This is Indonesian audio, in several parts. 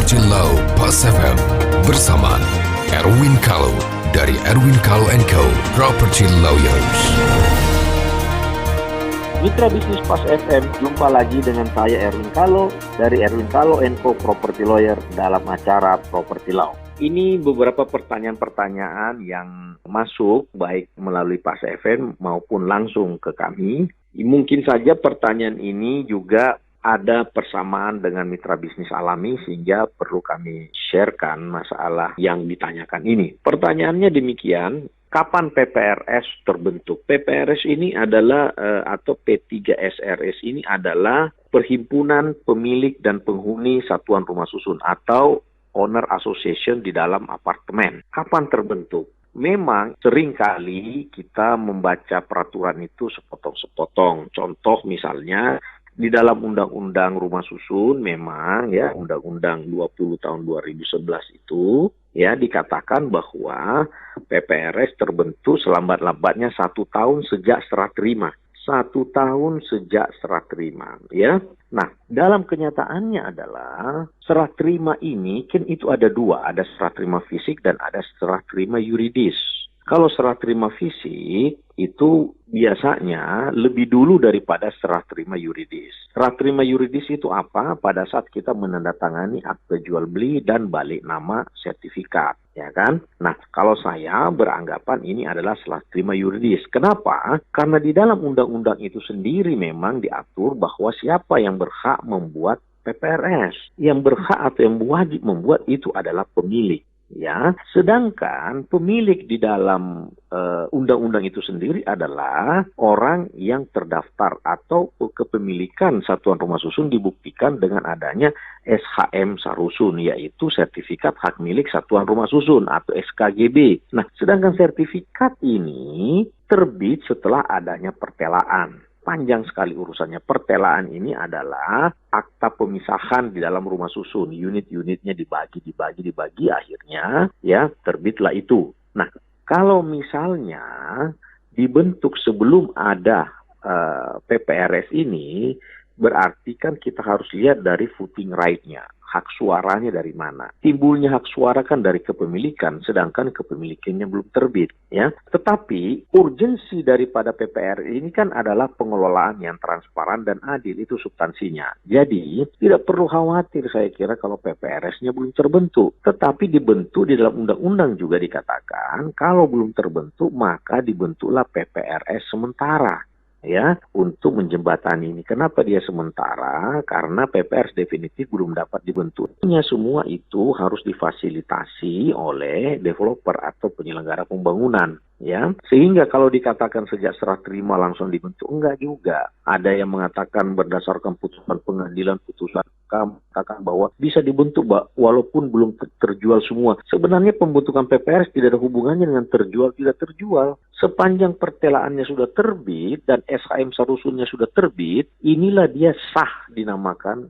Property Law Pas FM bersama Erwin Kalo dari Erwin Kalo & Co. Property Lawyers. Mitra bisnis Pas FM, jumpa lagi dengan saya Erwin Kalo dari Erwin Kalo & Co. Property Lawyer dalam acara Property Law. Ini beberapa pertanyaan-pertanyaan yang masuk baik melalui Pas FM maupun langsung ke kami. Mungkin saja pertanyaan ini juga ada persamaan dengan mitra bisnis alami sehingga perlu kami sharekan masalah yang ditanyakan ini. Pertanyaannya demikian, kapan PPRS terbentuk? PPRS ini adalah atau P3SRS ini adalah Perhimpunan Pemilik dan Penghuni Satuan Rumah Susun atau Owner Association di dalam apartemen. Kapan terbentuk? Memang seringkali kita membaca peraturan itu sepotong-sepotong. Contoh misalnya di dalam Undang-Undang Rumah Susun memang ya Undang-Undang 20 tahun 2011 itu ya dikatakan bahwa PPRS terbentuk selambat-lambatnya 1 tahun sejak serah terima. 1 tahun sejak serah terima ya. Nah, dalam kenyataannya adalah serah terima ini kan itu ada dua, ada serah terima fisik dan ada serah terima yuridis. Kalau serah terima fisik itu biasanya lebih dulu daripada serah terima yuridis. Serah terima yuridis itu apa? Pada saat kita menandatangani akte jual beli dan balik nama sertifikat, ya kan? Nah, kalau saya beranggapan ini adalah serah terima yuridis. Kenapa? Karena di dalam undang-undang itu sendiri memang diatur bahwa siapa yang berhak membuat PPRS. Yang berhak atau yang wajib membuat itu adalah pemilik. Ya, sedangkan pemilik di dalam undang-undang itu sendiri adalah orang yang terdaftar atau kepemilikan Satuan Rumah Susun dibuktikan dengan adanya SHM Sarusun, yaitu Sertifikat Hak Milik Satuan Rumah Susun atau SKGB. Nah, sedangkan sertifikat ini terbit setelah adanya pertelaan. Panjang sekali urusannya. Pertelaan ini adalah akta pemisahan di dalam rumah susun. Unit-unitnya dibagi, akhirnya ya terbitlah itu. Nah, kalau misalnya dibentuk sebelum ada PPRS ini, berarti kan kita harus lihat dari voting right-nya. Hak suaranya dari mana? Timbulnya hak suara kan dari kepemilikan, sedangkan kepemilikannya belum terbit. Ya, tetapi urgensi daripada PPR ini kan adalah pengelolaan yang transparan dan adil, itu substansinya. Jadi tidak perlu khawatir saya kira kalau PPRS-nya belum terbentuk. Tetapi dibentuk di dalam undang-undang juga dikatakan kalau belum terbentuk maka dibentuklah PPRS sementara. Ya, untuk menjembatani ini. Kenapa dia sementara? Karena PPRS definitif belum dapat dibentuknya. Semua itu harus difasilitasi oleh developer atau penyelenggara pembangunan. Ya, sehingga kalau dikatakan sejak serah terima langsung dibentuk, enggak juga. Ada yang mengatakan berdasarkan putusan pengadilan, putusan katakan bahwa bisa dibentuk walaupun belum terjual semua. Sebenarnya pembentukan PPRS tidak ada hubungannya dengan terjual tidak terjual. Sepanjang pertelaannya sudah terbit dan SHM Sarusunnya sudah terbit, inilah dia sah dinamakan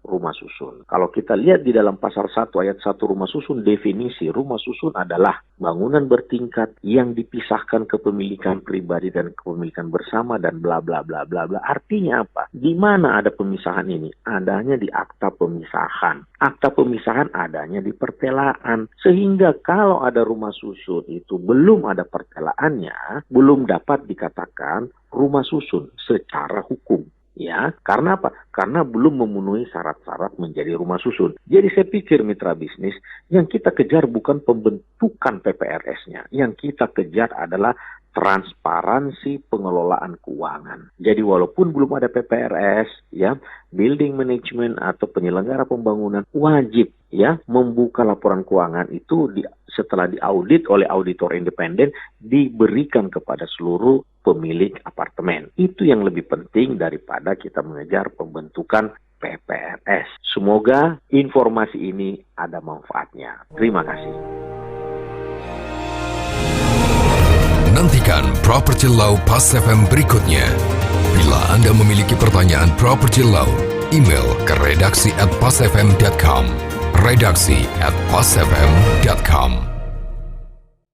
rumah susun. Kalau kita lihat di dalam pasal 1 ayat 1 rumah susun, definisi rumah susun adalah bangunan bertingkat yang dipisahkan kepemilikan pribadi dan kepemilikan bersama dan bla bla bla bla bla. Artinya apa? Di mana ada pemisahan ini? Adanya di akta pemisahan. Akta pemisahan adanya di pertelaan. Sehingga kalau ada rumah susun itu belum ada pertelaannya, belum dapat dikatakan rumah susun secara hukum. Ya, karena apa? Karena belum memenuhi syarat-syarat menjadi rumah susun. Jadi saya pikir mitra bisnis, yang kita kejar bukan pembentukan PPRS-nya. Yang kita kejar adalah transparansi pengelolaan keuangan. Jadi walaupun belum ada PPRS, ya, building management atau penyelenggara pembangunan wajib ya membuka laporan keuangan itu setelah diaudit oleh auditor independen diberikan kepada seluruh pemilik apartemen. Itu yang lebih penting daripada kita mengejar pembentukan PPRS. Semoga informasi ini ada manfaatnya. Terima kasih. Nantikan Property Law Pas FM berikutnya. Bila Anda memiliki pertanyaan Property Law, email ke redaksi@pasfm.com. redaksi@pasfm.com